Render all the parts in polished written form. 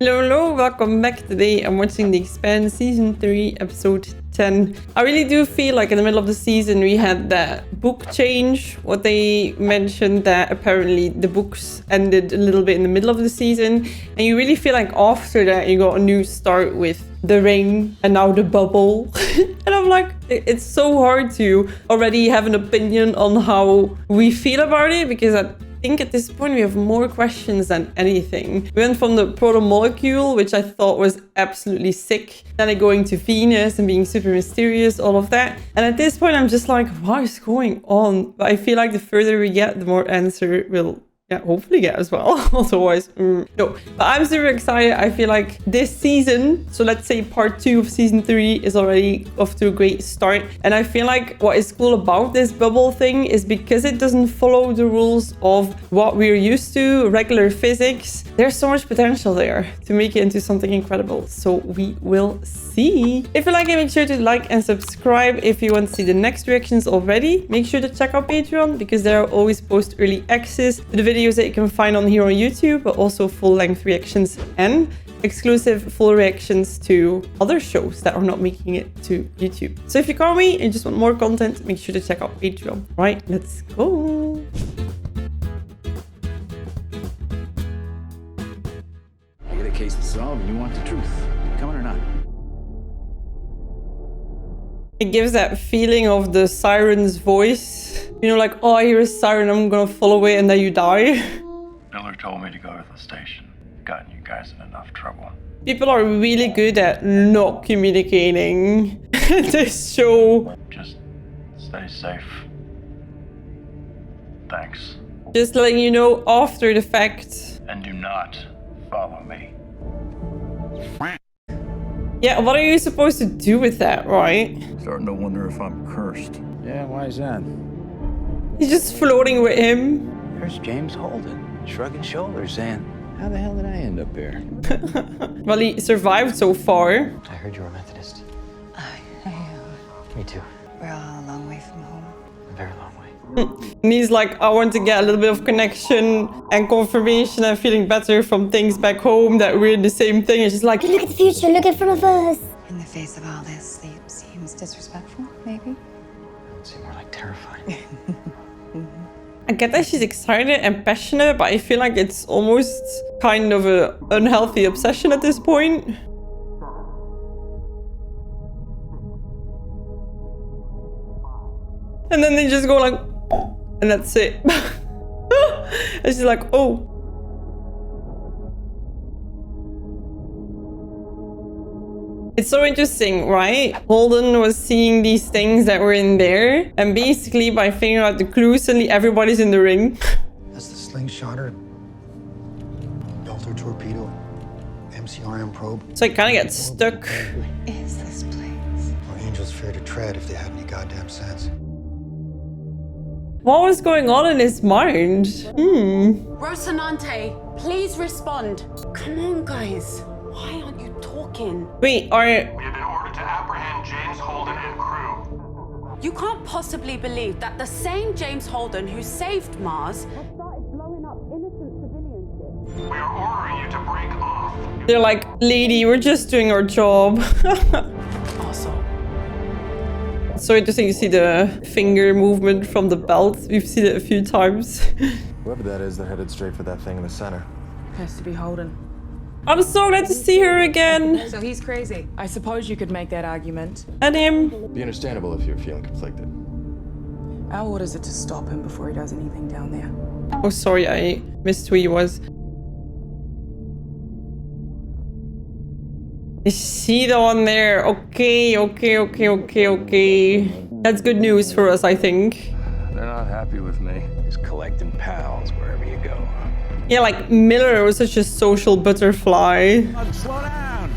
Hello, welcome back. Today I'm watching The Expanse Season 3, Episode 10. I really do feel like in the middle of the season we had that book change. What they mentioned that apparently the books ended a little bit in the middle of the season. And you really feel like after that you got a new start with the ring and now the bubble. And I'm like, it's so hard to already have an opinion on how we feel about it, because I think at this point we have more questions than anything. We went from the proto-molecule, which I thought was absolutely sick, then it going to Venus and being super mysterious, all of that. And at this point I'm just like, what is going on? But I feel like the further we get, the more answer we'll hopefully get as well. Otherwise, no. But I'm super excited. I feel like this season, so let's say part 2 of season 3 is already off to a great start. And I feel like what is cool about this bubble thing is because it doesn't follow the rules of what we're used to, regular physics. There's so much potential there to make it into something incredible. So we will see. If you like it, make sure to like and subscribe. If you want to see the next reactions already, make sure to check out Patreon, because there are always post early access to the videos that you can find on here on YouTube, but also full-length reactions and exclusive full reactions to other shows that are not making it to YouTube. So if you call me and just want more content, make sure to check out Patreon. Right, let's go. You get a case to solve and you want the truth. Coming or not? It gives that feeling of the siren's voice. You know, like, oh, I hear a siren, I'm gonna follow it, and then you die. Miller told me to go to the station. Gotten you guys in enough trouble. People are really good at not communicating this show. Just stay safe. Thanks. Just letting you know after the fact. And do not follow me. Yeah, what are you supposed to do with that, right? Starting to wonder if I'm cursed. Yeah, why is that? He's just floating with him. There's James Holden, shrugging shoulders, saying, how the hell did I end up here? Well, he survived so far. I heard you were a Methodist. Me too. We're all a long way from home. A very long way. And he's like, I want to get a little bit of connection and confirmation and feeling better from things back home that we're in the same thing. It's just like, Look at the future, look in front of us. In the face of all this, sleep seems disrespectful, maybe? It would seem more like terrifying. I get that she's excited and passionate, but I feel like it's almost kind of an unhealthy obsession at this point. And then they just go like, and that's it. And she's like, oh. It's so interesting, right? Holden was seeing these things that were in there, and basically by figuring out the clues, suddenly everybody's in the ring. That's the slingshotter, belter torpedo, MCRM probe. So I kind of get stuck. Is this place? Or angels fear to tread if they had any goddamn sense. What was going on in his mind? Rocinante, please respond. Come on, guys. Why aren't you talking? Wait, We have been ordered to apprehend James Holden and crew. You can't possibly believe that the same James Holden who saved Mars has started blowing up innocent civilian ships. We are ordering you to break off. They're like, lady, we're just doing our job. Also, So interesting to see the finger movement from the belt. We've seen it a few times. Whoever that is, they're headed straight for that thing in the center. Has to be Holden. I'm so glad to see her again. So he's crazy. I suppose you could make that argument. And him. Be understandable if you're feeling conflicted. Our orders are to stop him before he does anything down there. Oh, sorry, I missed who he was. Is she the one there? Okay. That's good news for us, I think. They're not happy with me. Just collecting pals wherever you go. Yeah, like Miller was such a social butterfly. Slow down!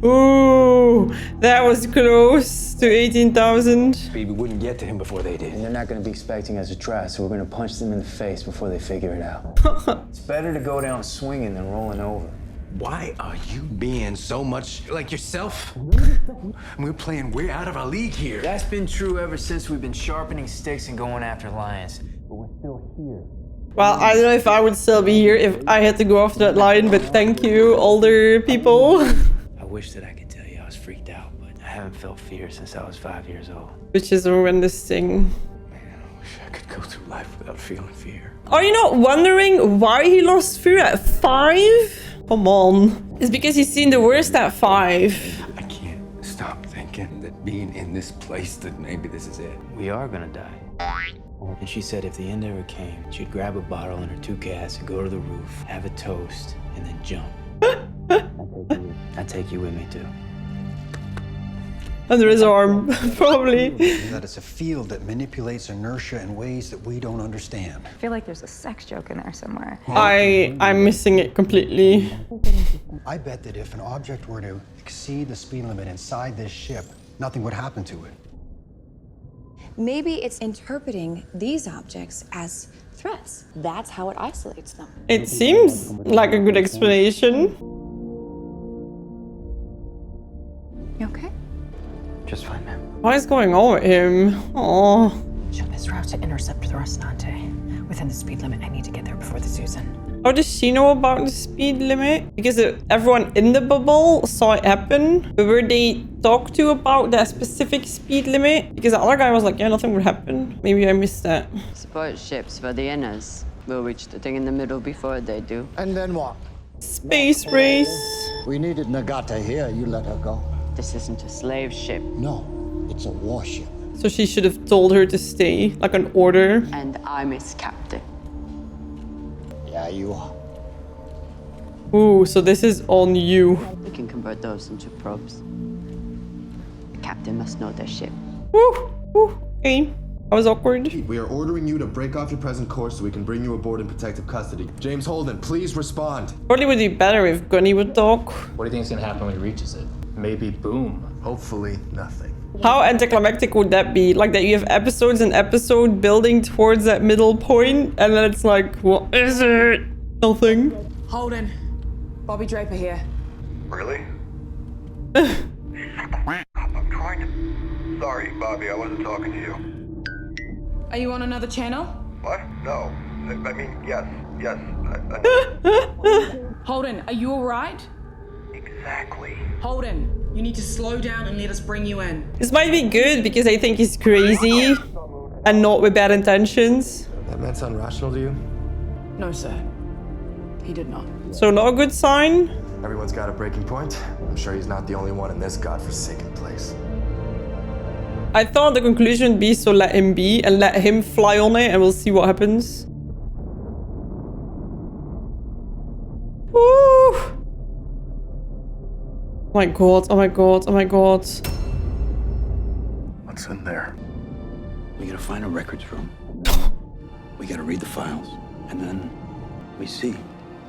Ooh, that was close to 18,000. We wouldn't get to him before they did. And they're not going to be expecting us to try, so we're going to punch them in the face before they figure it out. It's better to go down swinging than rolling over. Why are you being so much like yourself? We're playing way out of our league here. That's been true ever since we've been sharpening sticks and going after lions. But we're still here. Well, I don't know if I would still be here if I had to go off that line, but thank you, older people. I wish that I could tell you I was freaked out, but I haven't felt fear since I was 5 years old. Which is a horrendous thing. Man, I wish I could go through life without feeling fear. Are you not wondering why he lost fear at 5? Come on. It's because he's seen the worst at 5. I can't stop thinking that being in this place, that maybe this is it. We are gonna die. And she said if the end ever came, she'd grab a bottle and her 2 cats and go to the roof, have a toast, and then jump. I'd take you with me too. Under his arm, probably. That it's a field that manipulates inertia in ways that we don't understand. I feel like there's a sex joke in there somewhere. I'm missing it completely. I bet that if an object were to exceed the speed limit inside this ship, nothing would happen to it. Maybe it's interpreting these objects as threats. That's how it isolates them. It seems like a good explanation. You okay? Just fine, man. What is going on with him? Oh. Check this route to intercept the Rocinante. Within the speed limit, I need to get there before the Susan. How does she know about the speed limit? Because everyone in the bubble saw it happen. But were they talked to about that specific speed limit? Because the other guy was like, yeah, nothing would happen. Maybe I missed that. Support ships for the inners. We'll reach the thing in the middle before they do. And then what? Space race. We needed Nagata here. You let her go. This isn't a slave ship. No, it's a warship. So she should have told her to stay, like an order. And I'm its captain. Yeah, you are. Ooh, so this is on you. We can convert those into probes. The captain must know their ship. Woo, woo, okay. That was awkward. We are ordering you to break off your present course so we can bring you aboard in protective custody. James Holden, please respond. Probably would be better if Gunny would talk. What do you think is gonna happen when he reaches it? Maybe boom. Hopefully, nothing. How anticlimactic would that be? Like that you have episodes and episodes building towards that middle point, and then it's like, what is it? Nothing. Holden. Bobby Draper here. Really? I'm trying to... Sorry, Bobby, I wasn't talking to you. Are you on another channel? What? No. I mean, yes. Holden, are you alright? Exactly. Holden, you need to slow down and let us bring you in. This might be good because I think he's crazy and not with bad intentions. That meant sound rational to you? No, sir. He did not. So not a good sign. Everyone's got a breaking point. I'm sure he's not the only one in this godforsaken place. I thought the conclusion would be so let him be and let him fly on it and we'll see what happens. Woo! Oh my god, oh my god, oh my god. What's in there? We gotta find a records room. We gotta read the files. And then we see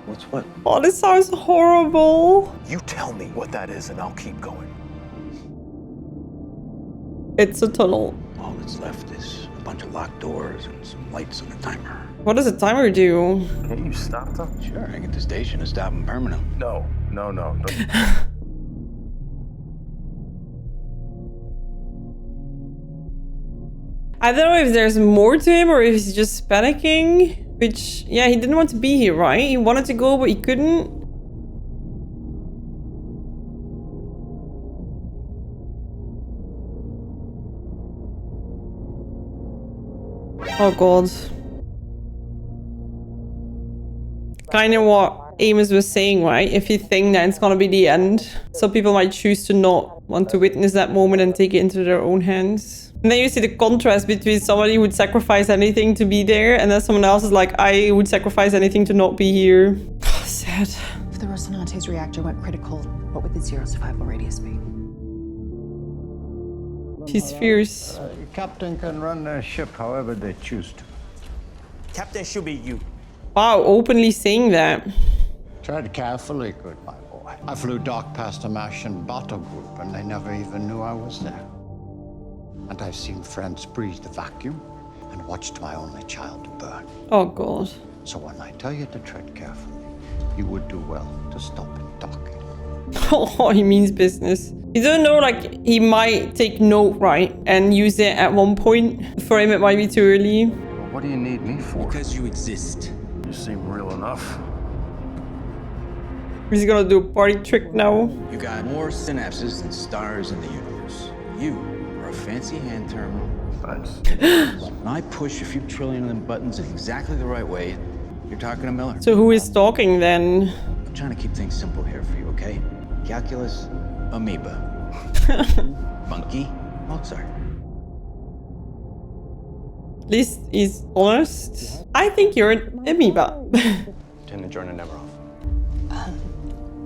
what's what. Oh, this sounds horrible. You tell me what that is and I'll keep going. It's a tunnel. All that's left is a bunch of locked doors and some lights on the timer. What does the timer do? Can you stop them? Sure, I get the station to stop them permanently. No. I don't know if there's more to him or if he's just panicking. Which, yeah, he didn't want to be here, right? He wanted to go, but he couldn't. Oh god. Kind of what Amos was saying, right? If you think that it's gonna be the end, some people might choose to not want to witness that moment and take it into their own hands. And then you see the contrast between somebody who would sacrifice anything to be there, and then someone else is like, I would sacrifice anything to not be here. Sad. If the Rocinante's reactor went critical, what would the zero survival radius be? She's fierce. Captain can run their ship however they choose to. Captain should be you. Wow, openly saying that. Tread carefully, good my boy. I flew dock past a Martian battle group and they never even knew I was there. And I've seen friends breathe the vacuum and watched my only child burn. Oh god. So when I tell you to tread carefully, you would do well to stop it talking. Oh, he means business. You don't know, like, he might take note, right? And use it at one point. For him, it might be too early. What do you need me for? Because you exist. You seem real enough. He's gonna do a party trick now. You got more synapses than stars in the universe. You are a fancy hand terminal. When I push a few trillion of them buttons in exactly the right way, you're talking to Miller. So who is talking then? I'm trying to keep things simple here for you, okay? Calculus, amoeba. Monkey, Mozart. At least he's honest. I think you're an amoeba. Turn the journal never off.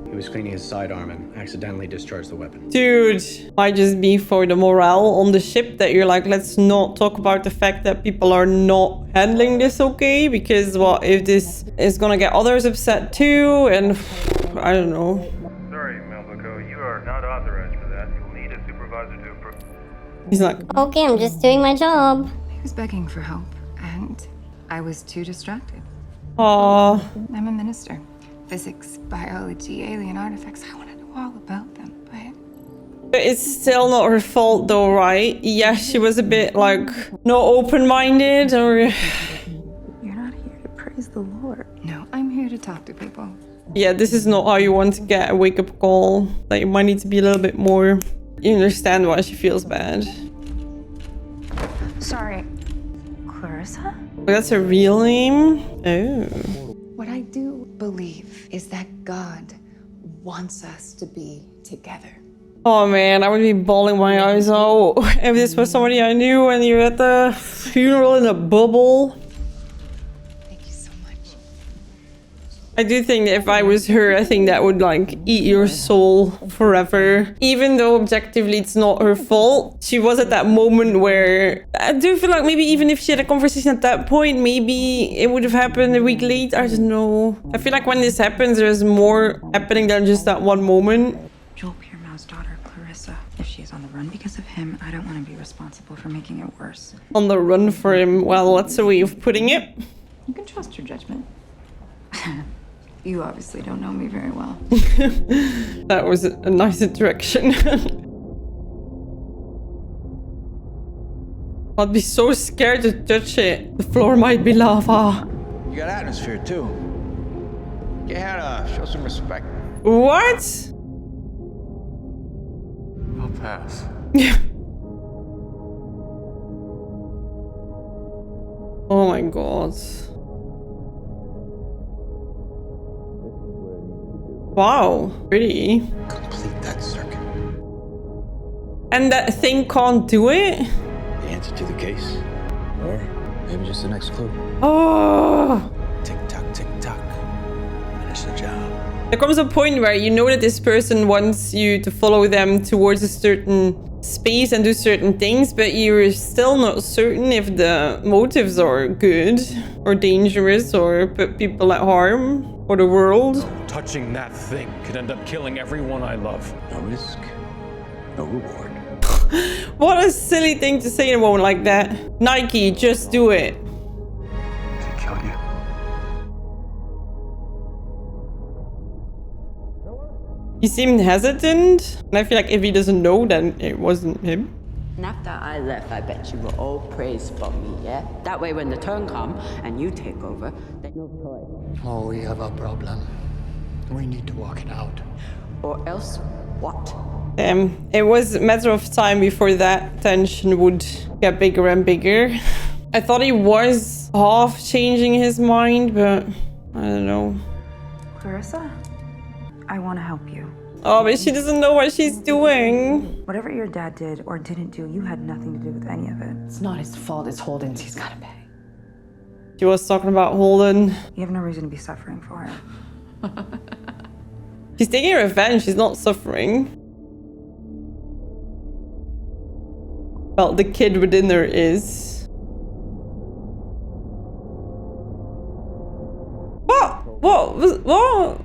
He was cleaning his sidearm and accidentally discharged the weapon. Dude, might just be for the morale on the ship that you're like, let's not talk about the fact that people are not handling this okay, because what if this is gonna get others upset too, and I don't know. Sorry, Melvico, you are not authorized for that. You'll need a supervisor to approve. He's like, Okay, I'm just doing my job. He was begging for help, and I was too distracted. aww. I'm a minister. Physics, biology, alien artifacts. I want to know all about them, But it's still not her fault though, right? Yeah, she was a bit like not open-minded or... You're not here to praise the Lord. No, I'm here to talk to people. Yeah, this is not how you want to get a wake-up call. Like, you might need to be a little bit more... You understand why she feels bad. Sorry. Clarissa? That's her real name? Oh. What I do believe is that God wants us to be together. Oh man, I would be bawling my eyes out if this was somebody I knew and you're at the funeral in a bubble. Thank you so much. I do think that if I was her, I think that would like eat your soul forever. Even though objectively it's not her fault. She was at that moment where I do feel like maybe even if she had a conversation at that point, maybe it would have happened a week later. I don't know. I feel like when this happens, there's more happening than just that one moment. Joel Pierma's daughter, Clarissa. If she is on the run because of him, I don't want to be responsible for making it worse. On the run for him. Well, that's a way of putting it. You can trust your judgment. You obviously don't know me very well. That was a nice interaction. I'd be so scared to touch it. The floor might be lava. You got atmosphere too. Get your hat off, show some respect. What? I'll pass. Oh my god. Wow, pretty. Complete that circuit. And that thing can't do it? The answer to the case. Or maybe just the next clue. Oh. Tick tock, tick tock. Finish the job. There comes a point where you know that this person wants you to follow them towards a certain space and do certain things, but you're still not certain if the motives are good or dangerous or put people at harm or the world. Touching that thing could end up killing everyone I love. No risk, no reward. What a silly thing to say in a moment like that. Nike, just do it. To kill you. He seemed hesitant, and I feel like if he doesn't know, then it wasn't him. And after I left, I bet you were all praised for me, yeah? That way when the turn comes and you take over, there's no choice. Oh, we have a problem. We need to work it out. Or else what? It was a matter of time before that tension would get bigger and bigger. I thought he was half changing his mind, but I don't know. Clarissa, I want to help you. Oh, but she doesn't know what she's doing. Whatever your dad did or didn't do, you had nothing to do with any of it. It's not his fault, it's Holden's. He's gotta pay. She was talking about Holden. You have no reason to be suffering for it. She's taking revenge, she's not suffering. Well, the kid within her is. What?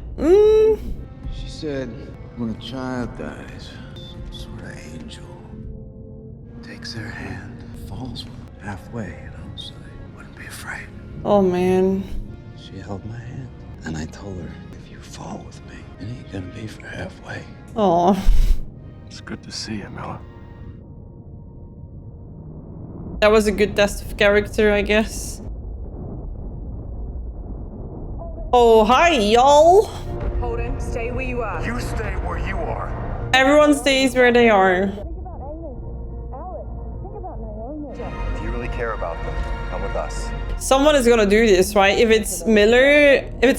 She said, when a child dies, some sort of angel takes their hand, falls halfway, so they wouldn't be afraid. Oh man. She held my hand, and I told her, if you fall with me, it ain't gonna be for halfway. Oh. It's good to see you, Miller. That was a good test of character, I guess. Oh, hi, y'all. Holden, stay where you are. You stay where you are. Everyone stays where they are. If you really care about them, come with us. Someone is gonna do this, right? If it's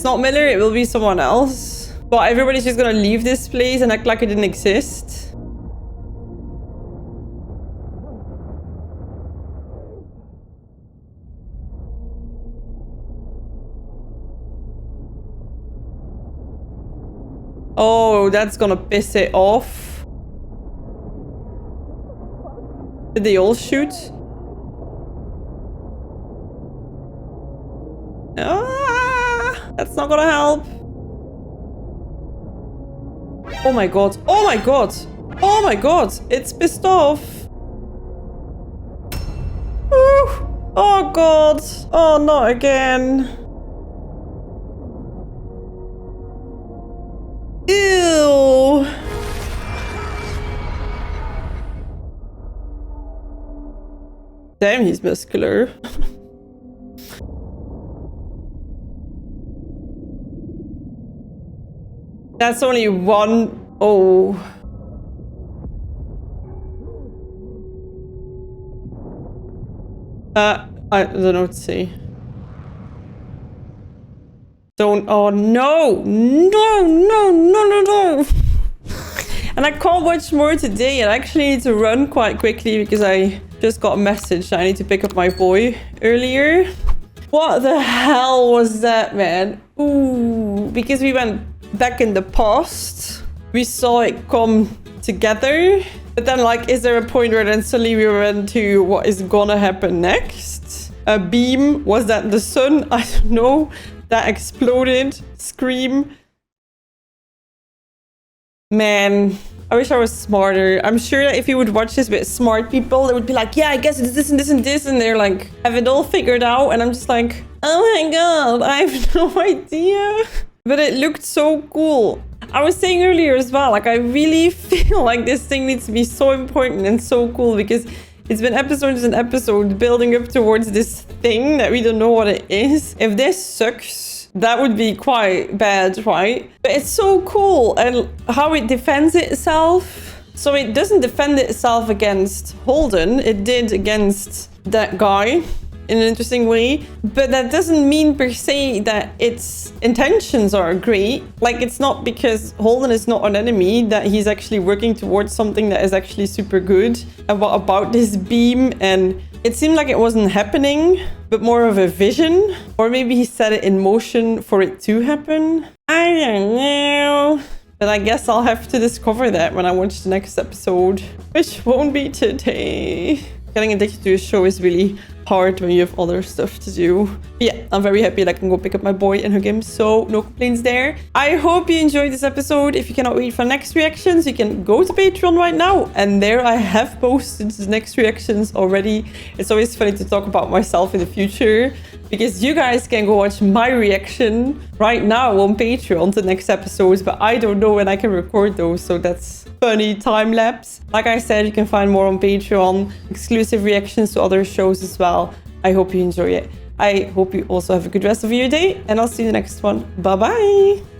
not Miller, it will be someone else. But everybody's just gonna leave this place and act like it didn't exist. Oh, that's gonna piss it off. Did they all shoot? Ah, that's not gonna help. Oh my god. Oh my god. Oh my god. It's pissed off. Ooh. Oh god. Oh, not again. Ew. Damn, he's muscular. That's only one. Oh. I don't know what to say. Don't. Oh no! No! No! No! No! No! And I can't watch more today. I actually need to run quite quickly because I just got a message. I need to pick up my boy earlier. What the hell was that, man? Ooh, because we went back in the past, we saw it come together, but then like, is there a point where then suddenly we went to what is gonna happen next? A beam? Was that the sun? I don't know. That exploded. Scream. Man, I wish I was smarter. I'm sure that if you would watch this with smart people, they would be like, yeah, I guess it's this and this and this, and they're like, have it all figured out, and I'm just like, oh my god, I have no idea. But it looked so cool. I was saying earlier as well, like I really feel like this thing needs to be so important and so cool because it's been episodes and episodes building up towards this thing that we don't know what it is. If this sucks, that would be quite bad, right? But it's so cool and how it defends itself. So it doesn't defend itself against Holden. It did against that guy in an interesting way, but that doesn't mean per se that its intentions are great. Like, it's not because Holden is not an enemy that he's actually working towards something that is actually super good. And what about this beam? And it seemed like it wasn't happening, but more of a vision, or maybe he set it in motion for it to happen. I don't know. But I guess I'll have to discover that when I watch the next episode, which won't be today. Getting addicted to a show is really hard when you have other stuff to do. But yeah, I'm very happy that I can go pick up my boy and hug him, so no complaints there. I hope you enjoyed this episode. If you cannot wait for next reactions, you can go to Patreon right now, and there I have posted the next reactions already. It's always funny to talk about myself in the future because you guys can go watch my reaction right now on Patreon to the next episodes, but I don't know when I can record those, so that's funny time lapse. Like I said, you can find more on Patreon, exclusive reactions to other shows as well. I hope you enjoy it. I hope you also have a good rest of your day, and I'll see you in the next one. Bye bye.